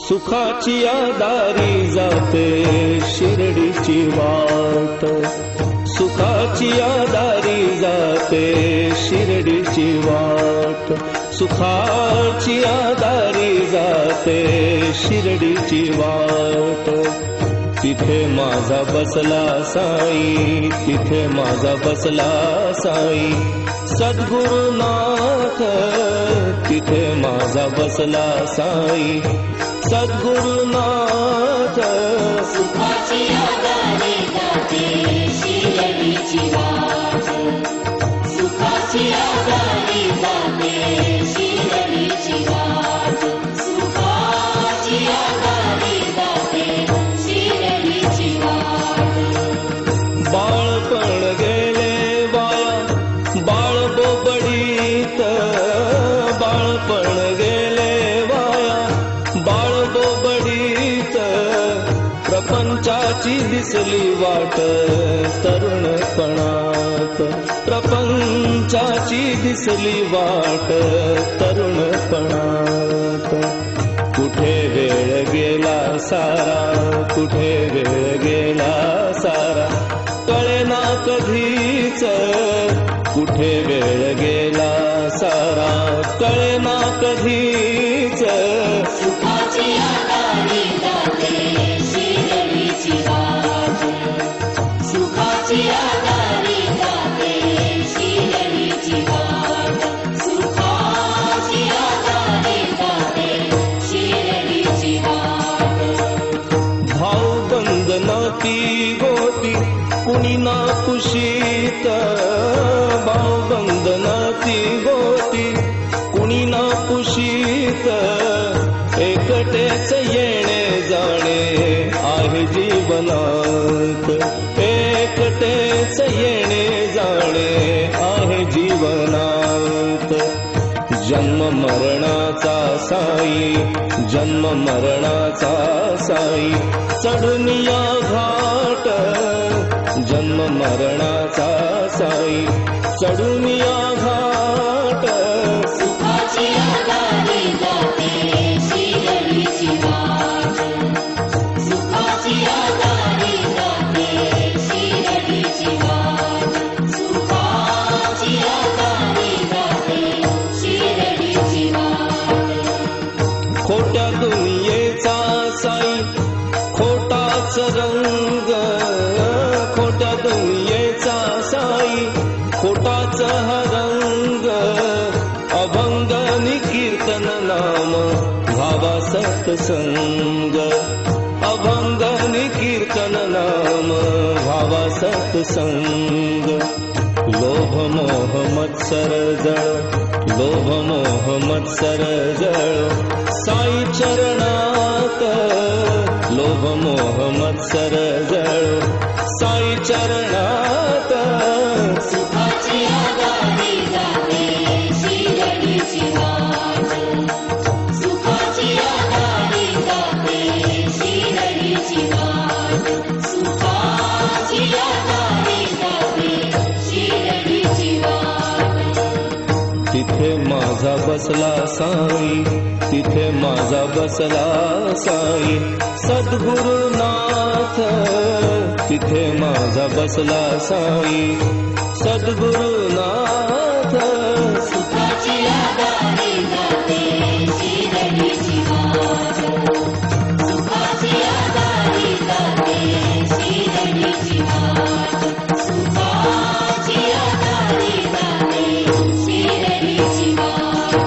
सुखाची दारी जाते शिर्डीची वाट, सुखाची दारी जाते शिर्डीची वाट, सुखाची दारी जाते शिर्डीची वाट। तिथे माझा बसला साई, तिथे माझा बसला साई सद्गुरुनाथ, तिथे माझा बसला साई सद्गुरुनाथ। सुखाची दारी जाते शिर्डीची वाट, सुखाची दारी जाते शिर्डीची वाट, सुखाची दारी जाते शिर्डीची वाट। बाळपण गेले वाया बाळ बोबडीत, बाळपण गेले वाया बाळ बोबडीत, प्रपंचाची दिसली वाट तरुणपणात, प्रपंचाची दिसली वाट तरुणपणात। कुठे वेळ गेला सारा, कुठे वेळ गेला सारा कळेना कधीच, कुठे वेळ गेला सारा कळेना कधीच। सुखाची दारी जाते शिर्डीची वाट, सुखाची दारी जाते शिर्डीची वाट, सुखाची दारी जाते शिर्डीची वाट। भाऊ बंधनाती गोती कुणी ना कुशीत, भाऊ बंधनाती गोती कुणी ना कुशीत, एकटेच येणे जाणे आहे जीवनात, एकटेच येणे जाणे आहे जीवनात। जन्म मरणाचा साई, जन्म मरणाचा साई चढून या घाट, जन्म मरणाचा साई चढून या घाट। सुखाची दारी जाते शिर्डीची वाट, सुखाची दारी जाते शिर्डीची वाट, सुखाची दारी जाते शिर्डीची वाट। खोट्या दुनियेचा साई खोटाच रंग, खोट्या दुनियेचा साई खोटाच हा रंग, अभंग नि कीर्तन नाम भावा सत्संग, अभंग नि कीर्तन नाम भावा सत्संग। लोभ मोह मत्सर जळ, लोभ मोह मत्सर जळ साई चरणात, लोभ मोह मत्सर जळ साई चरणात। सुखाची दारी जाते शिर्डीची वाट, सुखाची दारी जाते शिर्डीची वाट, सुखाची दारी जाते शिर्डीची वाट। तिथे माझा बसला साई, तिथे माझा बसला साई सद्गुरुनाथ, तिथे माझा बसला साई सद्गुरुनाथ। सुखाची दारी जाते शिर्डीची वाट, सुखाची दारी जाते शिर्डीची वाट, सुखाची दारी जाते शिर्डीची वाट।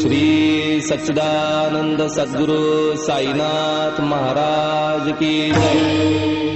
श्री सच्चिदानंद सद्गुरु साईनाथ महाराज की जय।